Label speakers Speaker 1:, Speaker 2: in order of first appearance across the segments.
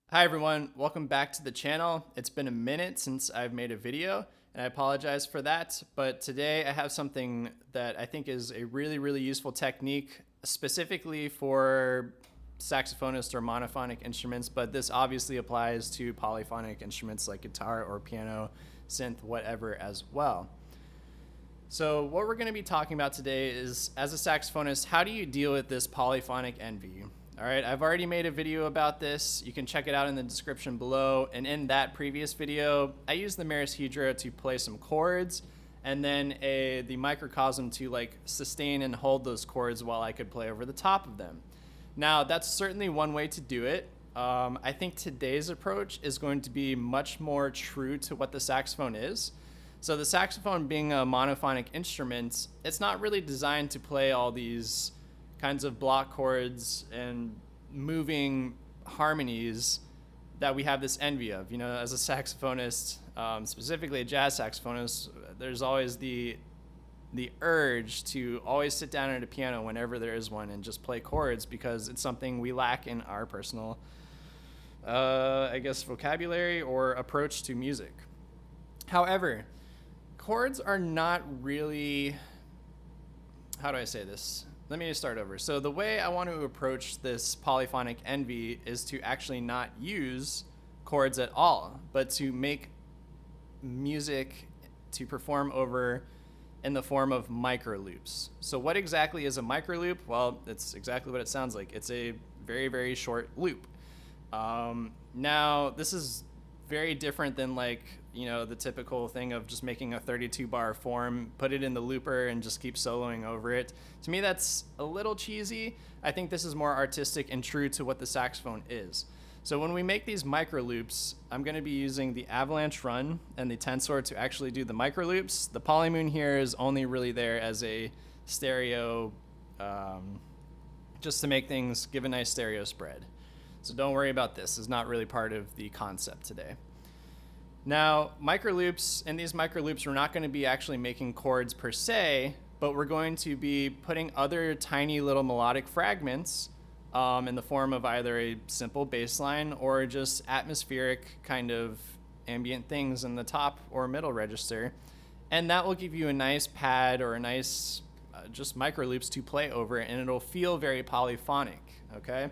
Speaker 1: Hi everyone, welcome back to the channel. It's been a minute since I've made a video and I apologize for that, but today I have something that I think is a really useful technique specifically for saxophonist or monophonic instruments, but this obviously applies to polyphonic instruments like guitar or piano, synth, whatever as well. So what we're going to be talking about today is, as a saxophonist, how do you deal with this polyphonic envy? All right, I've already made a video about this. You can check it out in the description below. And in that previous video, I used the Marishedra to play some chords and then the microcosm to sustain and hold those chords while I could play over the top of them. Now, that's certainly one way to do it. I think today's approach is going to be much more true to what the saxophone is. So the saxophone being a monophonic instrument, it's not really designed to play all these kinds of block chords and moving harmonies that we have this envy of. You know, as a saxophonist, specifically a jazz saxophonist, there's always the urge to always sit down at a piano whenever there is one and just play chords because it's something we lack in our personal, vocabulary or approach to music. However, chords are not really, how do I say this? Let me just start over. So the way I want to approach this polyphonic envy is to actually not use chords at all, but to make music to perform over in the form of micro loops. So what exactly is a micro loop? Well, it's exactly what it sounds like. It's a very short loop. Now, this is very different than the typical thing of just making a 32 bar form, put it in the looper and just keep soloing over it. To me, that's a little cheesy. I think this is more artistic and true to what the saxophone is. So when we make these micro loops, I'm going to be using the Avalanche Run and the Tensor to actually do the micro loops. The Polymoon here is only really there as a stereo, just to make things, give a nice stereo spread. So don't worry about this. It's not really part of the concept today. Now, micro loops, in these micro loops, we're not going to be actually making chords per se, but we're going to be putting other tiny little melodic fragments in the form of either a simple bass line or just atmospheric kind of ambient things in the top or middle register. And that will give you a nice pad or a nice just micro loops to play over, and it'll feel very polyphonic, okay?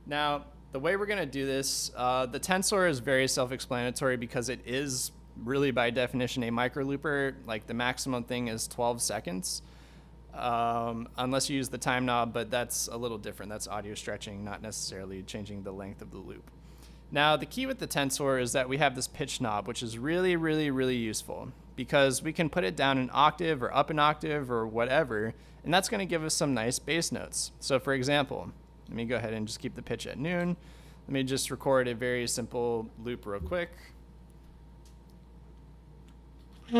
Speaker 1: Now, the way we're going to do this, the Tensor is very self-explanatory because it is really by definition a micro looper. Like the maximum thing is 12 seconds, unless you use the time knob, but that's a little different. That's audio stretching, not necessarily changing the length of the loop. Now, the key with the Tensor is that we have this pitch knob, which is really useful because we can put it down an octave or up an octave or whatever, and that's going to give us some nice bass notes. So for example, let me go ahead and just keep the pitch at noon. Let me just record a very simple loop real quick. So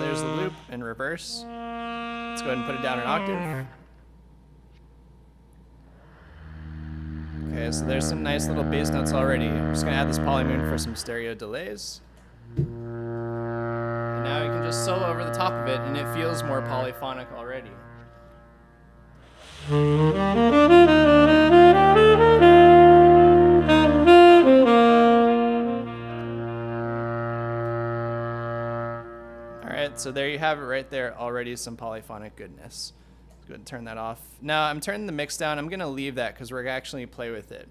Speaker 1: there's the loop in reverse. Let's go ahead and put it down an octave. Okay, so there's some nice little bass notes already. I'm just going to add this Polymoon for some stereo delays. Now you can just solo over the top of it, and it feels more polyphonic already. All right, so there you have it right there, already some polyphonic goodness. Let's go ahead and turn that off. Now I'm turning the mix down. I'm going to leave that because we're going to actually play with it.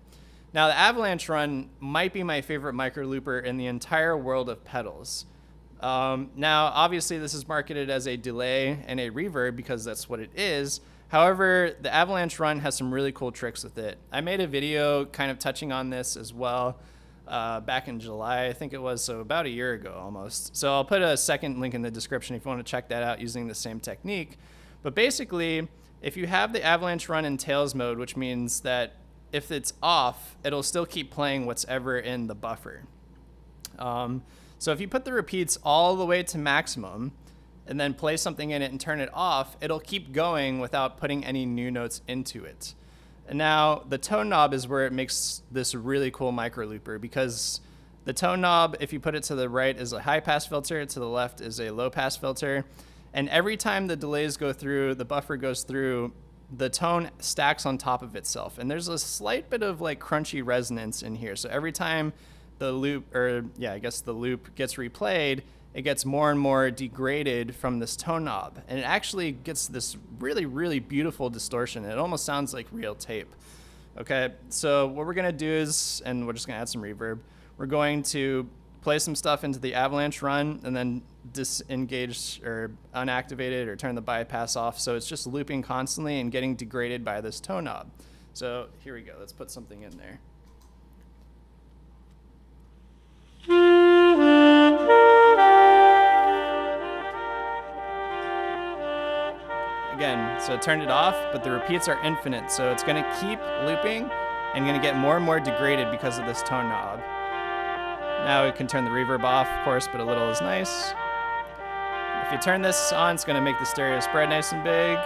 Speaker 1: Now the Avalanche Run might be my favorite micro looper in the entire world of pedals. Now, obviously, this is marketed as a delay and a reverb because that's what it is. However, the Avalanche Run has some really cool tricks with it. I made a video kind of touching on this as well back in July, I think it was, so about a year ago almost. So I'll put a second link in the description if you want to check that out using the same technique. But basically, if you have the Avalanche Run in tails mode, which means that if it's off, it'll still keep playing what's ever in the buffer. So if you put the repeats all the way to maximum and then play something in it and turn it off, it'll keep going without putting any new notes into it. And now the tone knob is where it makes this really cool micro looper because The tone knob, if you put it to the right, is a high pass filter, to the left is a low pass filter. And every time the delays go through, the buffer goes through, the tone stacks on top of itself. And there's a slight bit of like crunchy resonance in here. So every time the loop, or yeah, I guess the loop gets replayed, it gets more and more degraded from this tone knob. And it actually gets this really, really beautiful distortion. It almost sounds like real tape. Okay, so what we're gonna do is, and we're just gonna add some reverb, we're going to play some stuff into the Avalanche Run and then disengage or unactivate it or turn the bypass off. So it's just looping constantly and getting degraded by this tone knob. So here we go, let's put something in there. Again, so turned it off, but the repeats are infinite. So it's gonna keep looping and gonna get more and more degraded because of this tone knob. Now we can turn the reverb off, of course, but a little is nice. If you turn this on, it's gonna make the stereo spread nice and big.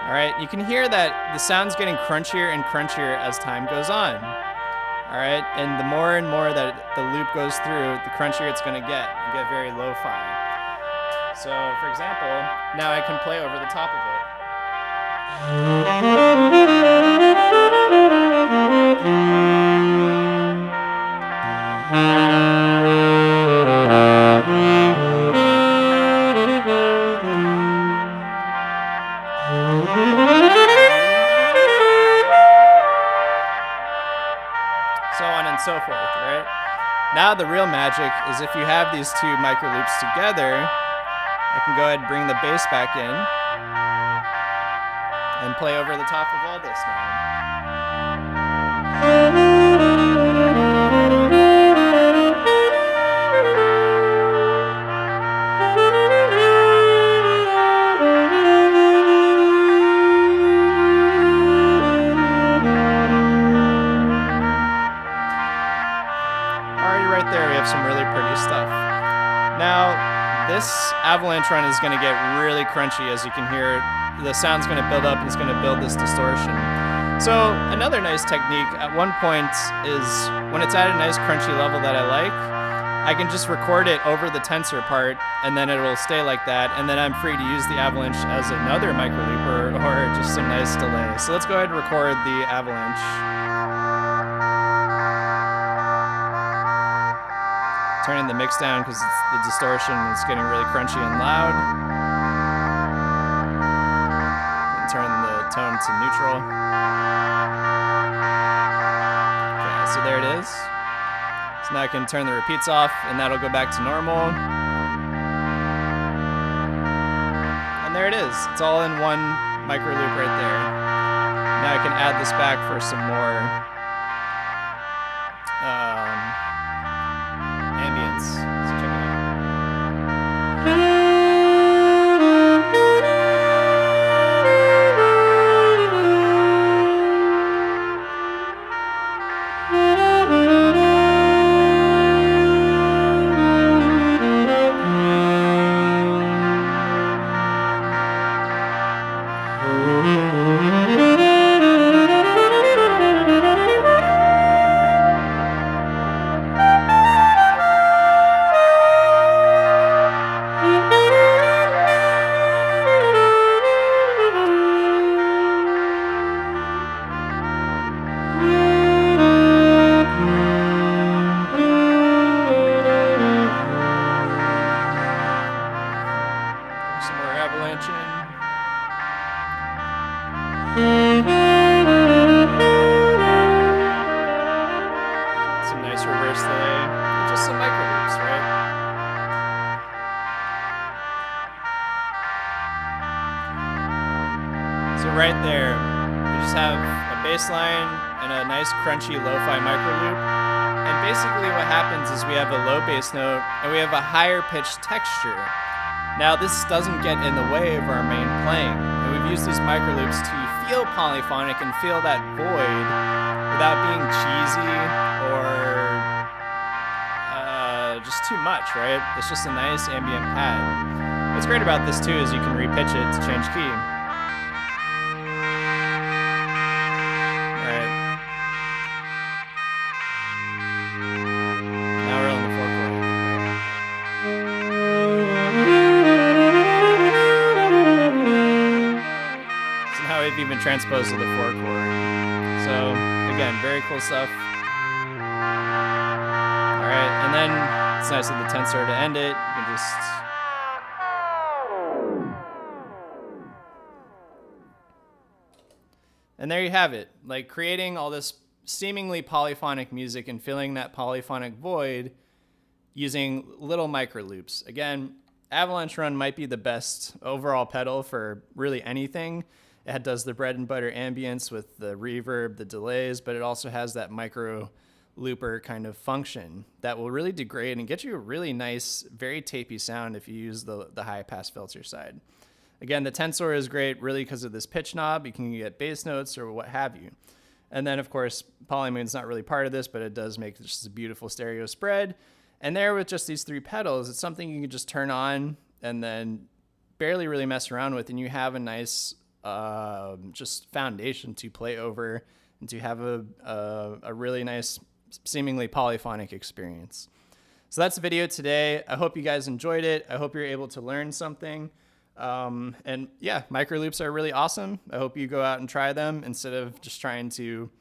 Speaker 1: All right, you can hear that the sound's getting crunchier and crunchier as time goes on. All right, and the more and more that the loop goes through, the crunchier it's gonna get. You get very lo-fi. So, for example, now I can play over the top of it. So on and so forth, right? Now the real magic is if you have these two micro loops together, I can go ahead and bring the bass back in and play over the top of all this now. Some really pretty stuff. Now, this Avalanche Run is going to get really crunchy, as you can hear. The sound's going to build up and it's going to build this distortion. So another nice technique at one point is when it's at a nice crunchy level that I like, I can just record it over the tensor part and then it'll stay like that, and then I'm free to use the Avalanche as another micro loop or just some nice delay. So let's go ahead and record the Avalanche. Turning the mix down because the distortion is getting really crunchy and loud. And turn the tone to neutral. Okay, so there it is. So now I can turn the repeats off and that'll go back to normal. And there it is. It's all in one micro loop right there. Now I can add this back for some more ambience. So check it out. Some nice reverse delay, and just some micro loops, right? So right there, we just have a bass line and a nice crunchy lo-fi micro loop. And basically what happens is we have a low bass note and we have a higher pitched texture. Now this doesn't get in the way of our main playing. And we've used these micro loops to feel polyphonic and feel that void without being cheesy or just too much, right? It's just a nice ambient pad. What's great about this too is you can repitch it to change key. Right. Now we're on the 4/4. transposed to the 4 chord. So again, very cool stuff. All right, and then it's nice with the tensor to end it. You can just and there you have it, like creating all this seemingly polyphonic music and filling that polyphonic void using little micro loops. Again, Avalanche Run might be the best overall pedal for really anything. It does the bread and butter ambience with the reverb, the delays, but it also has that micro looper kind of function that will really degrade and get you a really nice, very tapey sound if you use the high pass filter side. Again, the tensor is great really because of this pitch knob. You can get bass notes or what have you. And then of course, Polymoon's not really part of this, but it does make just a beautiful stereo spread. And there with just these 3 pedals, it's something you can just turn on and then barely really mess around with, and you have a nice just foundation to play over and to have a really nice, seemingly polyphonic experience. So that's the video today. I hope you guys enjoyed it. I hope you're able to learn something. And yeah, micro loops are really awesome. I hope you go out and try them instead of just trying to,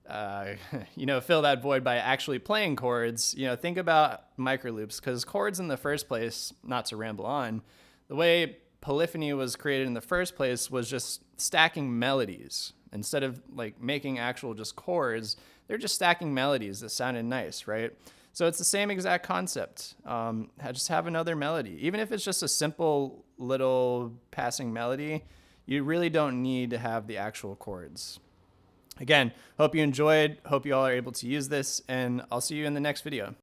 Speaker 1: fill that void by actually playing chords. Think about micro loops, because chords in the first place, not to ramble on, the way polyphony was created in the first place was just stacking melodies. Instead of like making actual just chords, they're just stacking melodies that sounded nice, right? So it's the same exact concept. Just have another melody. Even if it's just a simple little passing melody, you really don't need to have the actual chords. Again, hope you enjoyed. Hope you all are able to use this, and I'll see you in the next video.